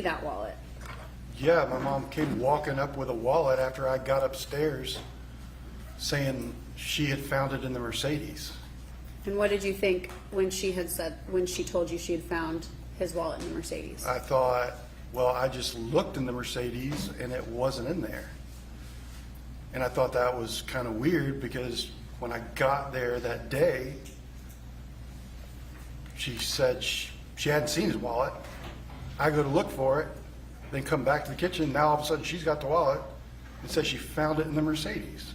that wallet? Yeah, my mom came walking up with a wallet after I got upstairs saying she had found it in the Mercedes. And what did you think when she told you she had found his wallet in the Mercedes? I thought, well, I just looked in the Mercedes and it wasn't in there. And I thought that was kind of weird because when I got there that day, she said she hadn't seen his wallet. I go to look for it, then come back to the kitchen. Now all of a sudden she's got the wallet and says she found it in the Mercedes.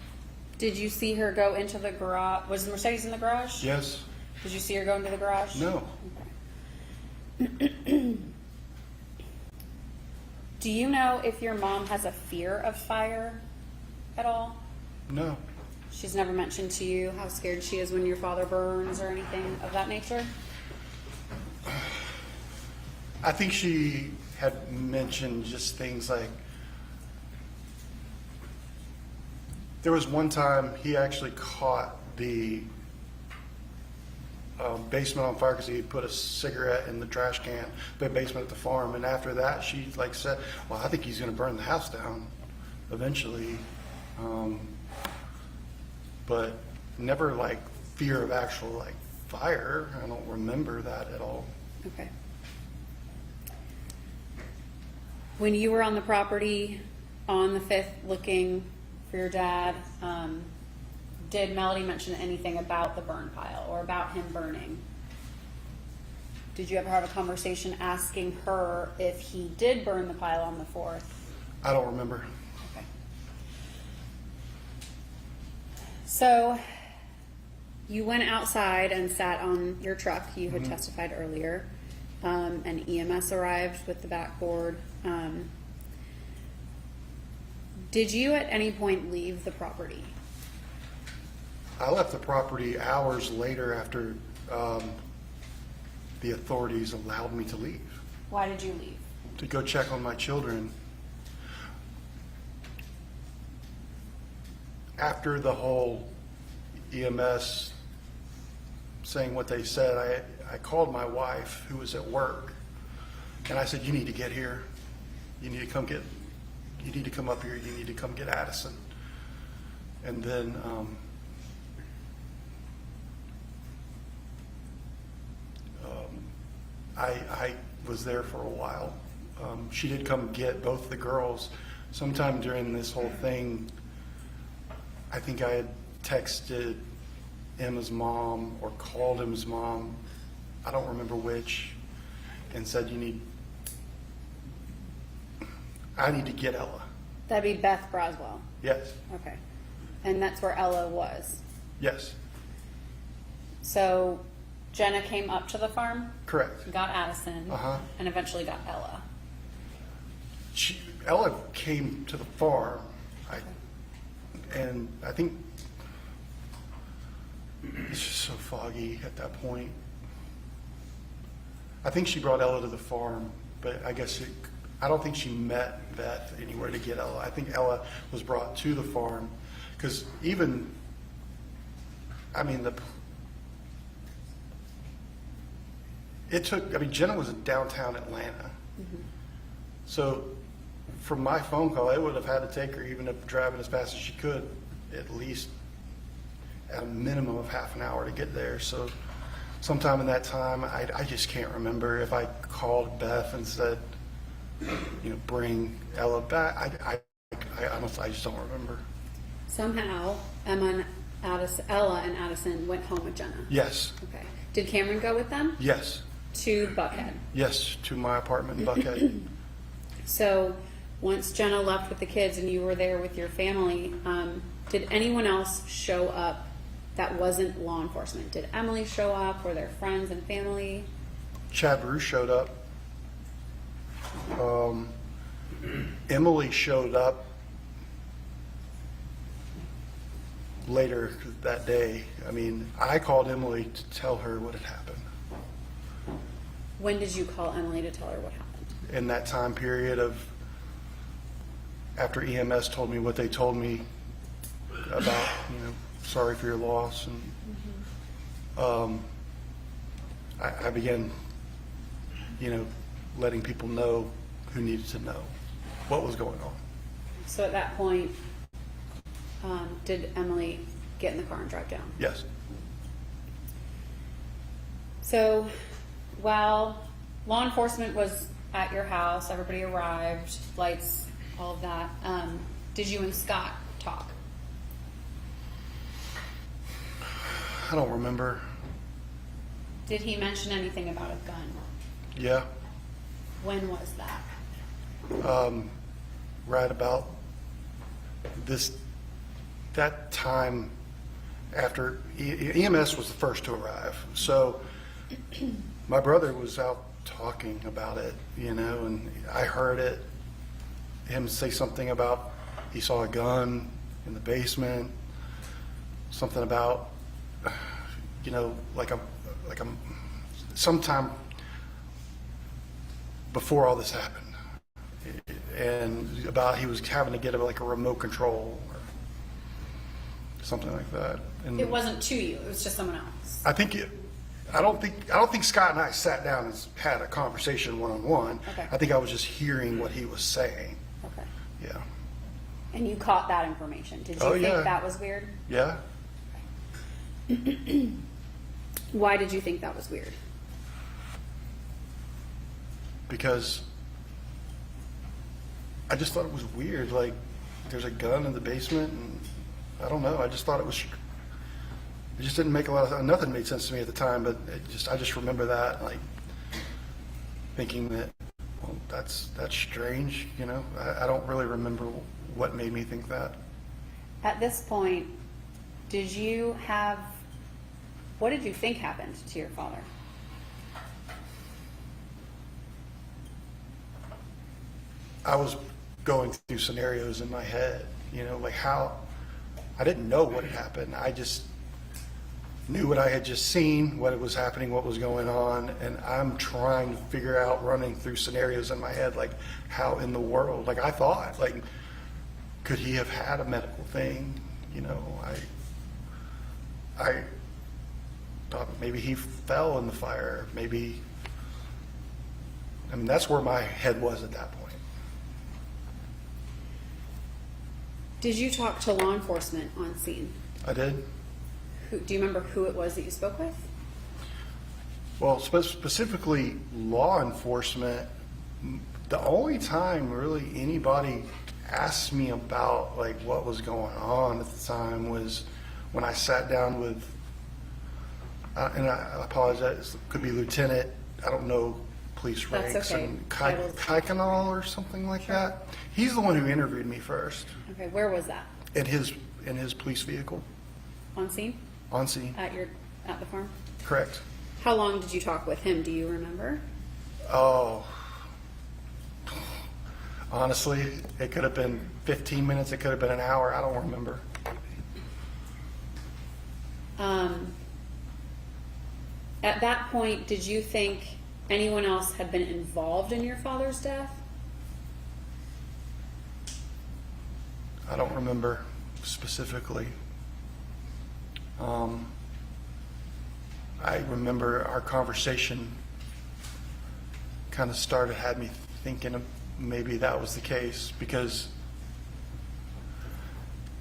Did you see her go into the garage? Was the Mercedes in the garage? Yes. Did you see her go into the garage? No. Okay. Do you know if your mom has a fear of fire at all? No. She's never mentioned to you how scared she is when your father burns or anything of that nature? I think she had mentioned just things like, there was one time he actually caught the basement on fire because he put a cigarette in the trash can, the basement at the farm. And after that, she like said, well, I think he's going to burn the house down eventually. But never like fear of actual like fire. I don't remember that at all. Okay. When you were on the property on the 5th looking for your dad, did Melody mention anything about the burn pile or about him burning? Did you ever have a conversation asking her if he did burn the pile on the 4th? I don't remember. Okay. So you went outside and sat on your truck. You had testified earlier. And EMS arrived with the backboard. Did you at any point leave the property? I left the property hours later after the authorities allowed me to leave. Why did you leave? To go check on my children. After the whole EMS saying what they said, I called my wife who was at work and I said, you need to get here. You need to come up here. You need to come get Addison. And then I was there for a while. She did come get both the girls. Sometime during this whole thing, I think I had texted Emma's mom or called Emma's mom, I don't remember which, and said, I need to get Ella. That'd be Beth Braswell. Yes. Okay. And that's where Ella was. Yes. So Jenna came up to the farm, Correct. got Addison, and eventually got Ella. Ella came to the farm, and I think it's just so foggy at that point. I think she brought Ella to the farm, but I don't think she met Beth anywhere to get Ella. I think Ella was brought to the farm because Jenna was in downtown Atlanta. So from my phone call, it would have had to take her, even if driving as fast as she could, at least at a minimum of half an hour to get there. So sometime in that time, I just can't remember if I called Beth and said, bring Ella back. I honestly, I just don't remember. Somehow, Ella and Addison went home with Jenna. Yes. Okay. Did Cameron go with them? Yes. To Buckhead? Yes, to my apartment in Buckhead. So once Jenna left with the kids and you were there with your family, did anyone else show up that wasn't law enforcement? Did Emily show up? Were there friends and family? Chad Bruce showed up. Emily showed up later that day. I called Emily to tell her what had happened. When did you call Emily to tell her what happened? In that time period of after EMS told me what they told me about, sorry for your loss, and I began, letting people know who needed to know what was going on. So at that point, did Emily get in the car and drive down? Yes. So while law enforcement was at your house, everybody arrived, lights, all of that, did you and Scott talk? I don't remember. Did he mention anything about a gun? Yeah. When was that? Right about that time after EMS was the first to arrive. So my brother was out talking about it, and I heard him say something about he saw a gun in the basement, something about, sometime before all this happened, and about he was having to get a remote control or something like that. And It wasn't to you, it was just someone else. I don't think Scott and I sat down and had a conversation one-on-one. Okay. I think I was just hearing what he was saying. Okay. Yeah. And you caught that information. Did you Oh, think yeah. that was weird? Yeah. Why did you think that was weird? Because I just thought it was weird. Like, there's a gun in the basement, and I don't know. I just thought it just didn't make nothing made sense to me at the time, but I just remember that, thinking that, well, that's strange, I don't really remember what made me think that. At this point, what did you think happened to your father? I was going through scenarios in my head, how I didn't know what had happened. I just knew what I had just seen, what was happening, what was going on, and I'm trying to figure out, running through scenarios in my head, how in the world, I thought, could he have had a medical thing? I thought maybe he fell in the fire. That's where my head was at that point. Did you talk to law enforcement on scene? I did. Do you remember who it was that you spoke with? Well, specifically law enforcement, the only time really anybody asked me about what was going on at the time was when I sat down with, and I apologize, it could be Lieutenant, I don't know police That's ranks, okay. and Titles. Kaikanal or something like that. He's the one who interviewed me first Okay, where was that? in his police vehicle On scene? on scene. At the farm? Correct. How long did you talk with him? Do you remember? Oh, honestly, it could have been 15 minutes. It could have been an hour. I don't remember. At that point, did you think anyone else had been involved in your father's death? I don't remember specifically. I remember our conversation kind of had me thinking of maybe that was the case, because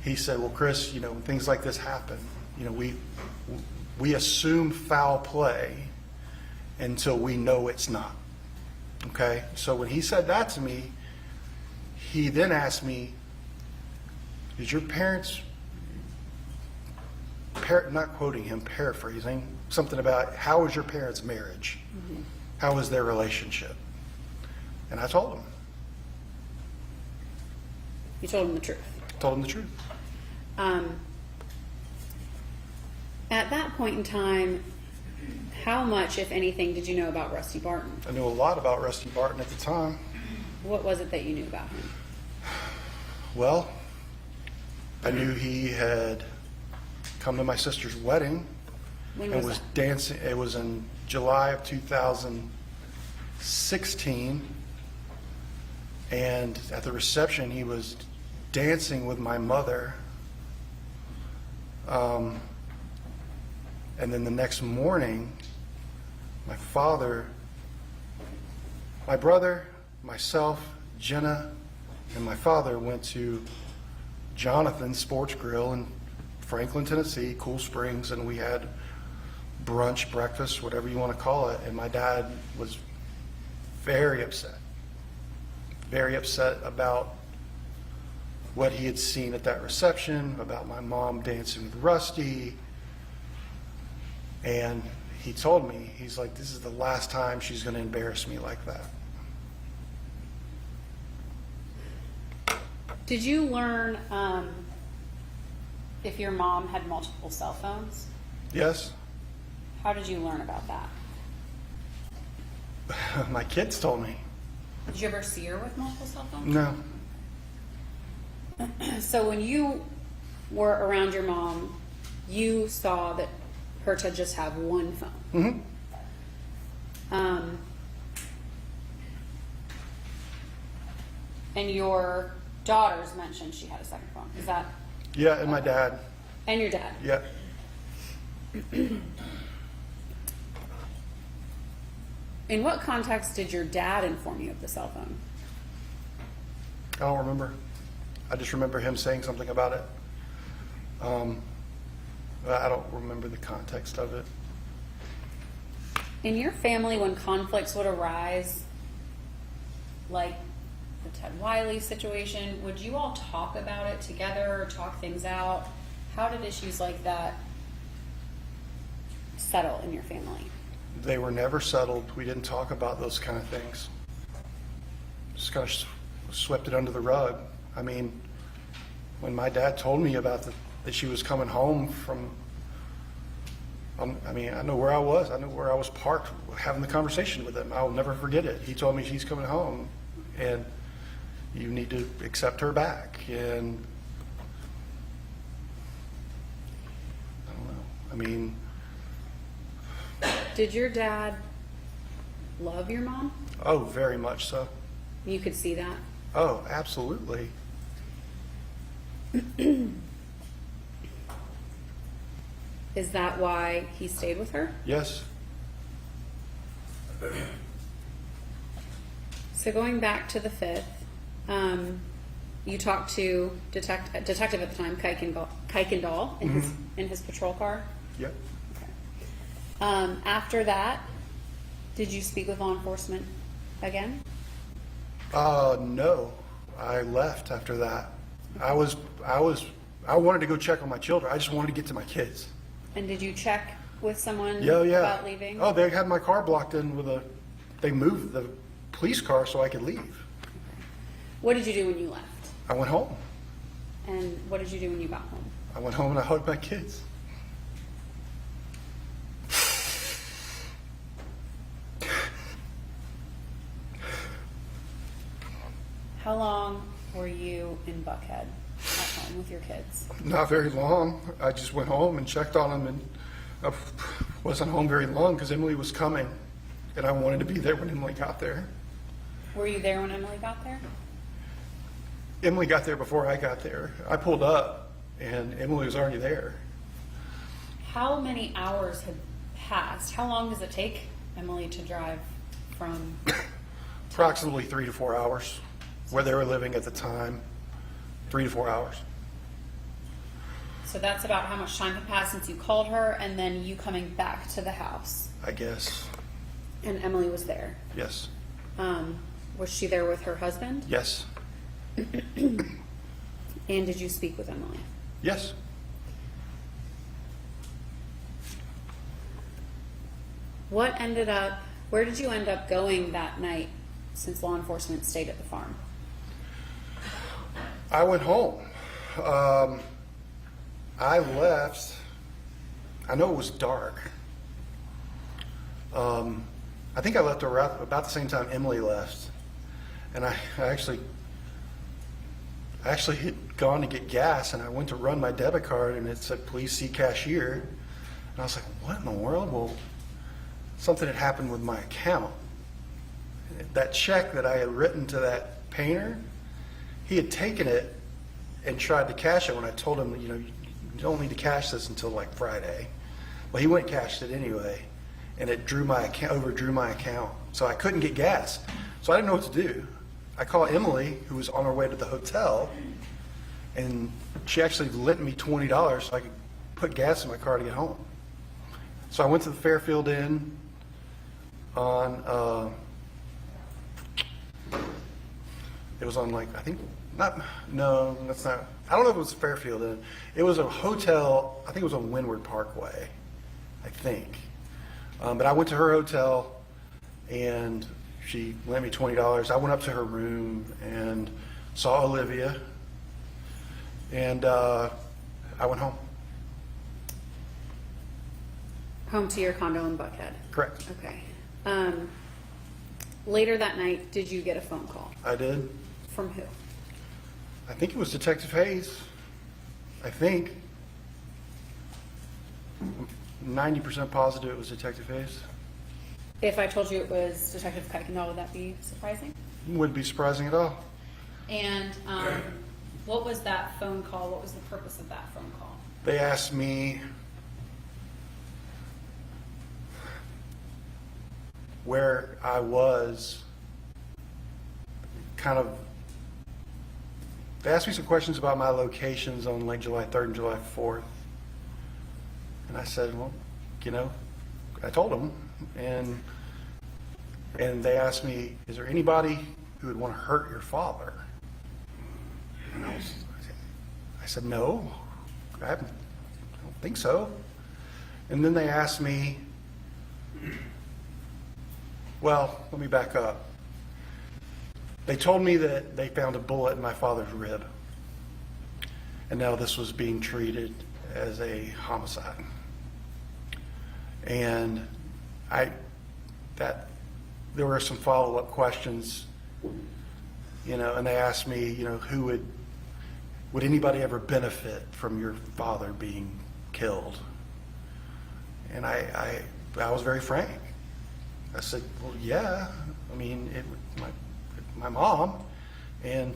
he said, well, Chris, when things like this happen, we assume foul play until we know it's not. Okay? So when he said that to me, he then asked me, did your parents, not quoting him, paraphrasing, something about how was your parents' marriage? Mm-hmm. How was their relationship? And I told him. You told him the truth. Told him the truth. At that point in time, how much, if anything, did you know about Rusty Barton? I knew a lot about Rusty Barton at the time. What was it that you knew about him? Well, I knew he had come to my sister's wedding. When and was was that? dancing. It was in July of 2016. And at the reception, he was dancing with my mother. And then the next morning, my brother, myself, Jenna, and my father went to Jonathan's Sports Grill in Franklin, Tennessee, Cool Springs, and we had brunch, breakfast, whatever you want to call it. And my dad was very upset about what he had seen at that reception, about my mom dancing with Rusty. And he told me, he's like, this is the last time she's going to embarrass me like that. Did you learn if your mom had multiple cell phones? Yes. How did you learn about that? My kids told me. Did you ever see her with multiple cell phones? No. So when you were around your mom, you saw that her to just have one phone. Mm-hmm. And your daughters mentioned she had a second phone. Is that? Yeah, and my dad. And your dad. Yeah. In what context did your dad inform you of the cell phone? I don't remember. I just remember him saying something about it. I don't remember the context of it. In your family, when conflicts would arise, like the Ted Wiley situation, would you all talk about it together or talk things out? How did issues like that settle in your family? They were never settled. We didn't talk about those kind of things. Just kind of swept it under the rug. I mean, when my dad told me about that she was coming home from, I mean, I know where I was. I know where I was parked having the conversation with him. I'll never forget it. He told me she's coming home and you need to accept her back. And I don't know. I mean, Did your dad love your mom? oh, very much so. You could see that. Oh, absolutely. Is that why he stayed with her? Yes. So going back to the 5th, you talked to detective at the time, Kuykendall, in his patrol car. Yep. After that, did you speak with law enforcement again? No, I left after that. I wanted to go check on my children. I just wanted to get to my kids. And did you check with someone Yeah. about leaving? Oh, they had my car blocked in they moved the police car so I could leave. What did you do when you left? I went home. And what did you do when you got home? I went home and I hugged my kids. How long were you in Buckhead at home with your kids? Not very long. I just went home and checked on them, and I wasn't home very long because Emily was coming, and I wanted to be there when Emily got there. Were you there when Emily got there? Emily got there before I got there. I pulled up, and Emily was already there. How many hours had passed? How long does it take Emily to drive from? Approximately 3 to 4 hours, where they were living at the time. 3 to 4 hours. So that's about how much time had passed since you called her and then you coming back to the house. I guess. And Emily was there. Yes. Was she there with her husband? Yes. And did you speak with Emily? Yes. Where did you end up going that night since law enforcement stayed at the farm? I went home. I left. I know it was dark. I think I left around about the same time Emily left. And I actually had gone to get gas, and I went to run my debit card, and it said, "Please see cashier." And I was like, what in the world? Well, something had happened with my account. That check that I had written to that painter, he had taken it and tried to cash it when I told him, you don't need to cash this until like Friday. Well, he went and cashed it anyway, and it overdrew my account. So I couldn't get gas. So I didn't know what to do. I called Emily, who was on her way to the hotel, and she actually lent me $20 so I could put gas in my car to get home. So I went to the Fairfield Inn on, it was on like, I think, no, that's not, I don't know if it was Fairfield Inn. It was a hotel, I think it was on Windward Parkway, I think. But I went to her hotel and she lent me $20. I went up to her room and saw Olivia, and I went home. Home to your condo in Buckhead? Correct. Okay. Later that night, did you get a phone call? I did. From who? I think it was Detective Hayes. I think. I'm 90% positive it was Detective Hayes. If I told you it was Detective Kuykendall, would that be surprising? Wouldn't be surprising at all. And what was that phone call? What was the purpose of that phone call? They asked me where I was, they asked me some questions about my locations on like July 3rd and July 4th. And I said, well, I told them, and they asked me, is there anybody who would want to hurt your father? And I said, no, I don't think so. And then they asked me, well, let me back up. They told me that they found a bullet in my father's rib, and now this was being treated as a homicide. And there were some follow-up questions, and they asked me, would anybody ever benefit from your father being killed? And I was very frank. I said, well, yeah. I mean, my mom and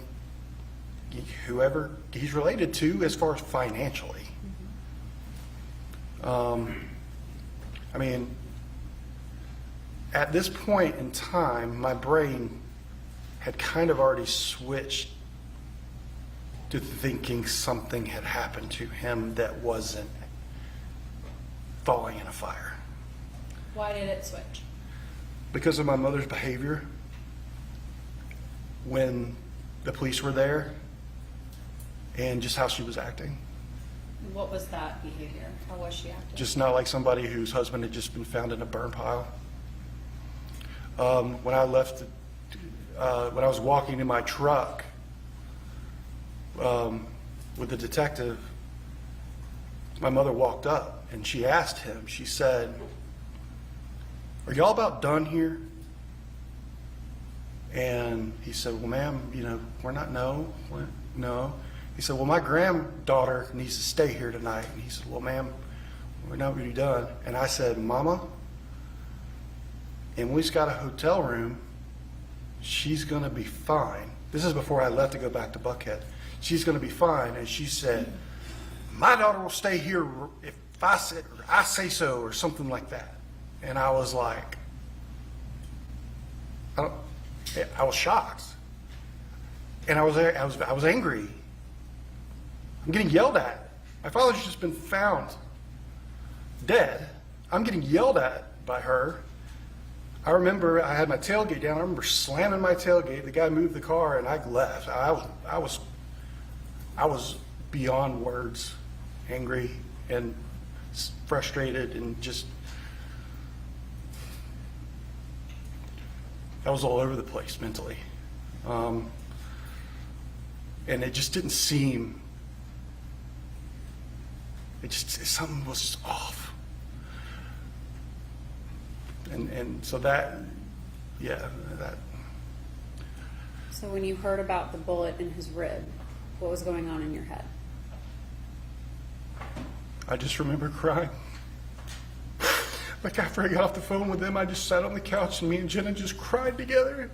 whoever he's related to as far as financially. I mean, at this point in time, my brain had kind of already switched to thinking something had happened to him that wasn't falling in a fire. Why did it switch? Because of my mother's behavior when the police were there and just how she was acting. What was that behavior? How was she acting? Just not like somebody whose husband had just been found in a burn pile. When I left, when I was walking in my truck with the detective, my mother walked up and she asked him, she said, are y'all about done here? And he said, well, ma'am, we're not, no. He said, well, my granddaughter needs to stay here tonight. And he said, well, ma'am, we're not really done. And I said, Mama, Emily's got a hotel room. She's going to be fine. This is before I left to go back to Buckhead. She's going to be fine. And she said, my daughter will stay here if I say so, or something like that. And I was like, I was shocked. And I was angry. I'm getting yelled at. My father's just been found dead. I'm getting yelled at by her. I remember I had my tailgate down. I remember slamming my tailgate. The guy moved the car and I left. I was beyond words, angry and frustrated, and just, I was all over the place mentally. And it just didn't seem, something was just off. And so that. So when you heard about the bullet in his rib, what was going on in your head? I just remember crying. Like after I got off the phone with them, I just sat on the couch and me and Jenna just cried together.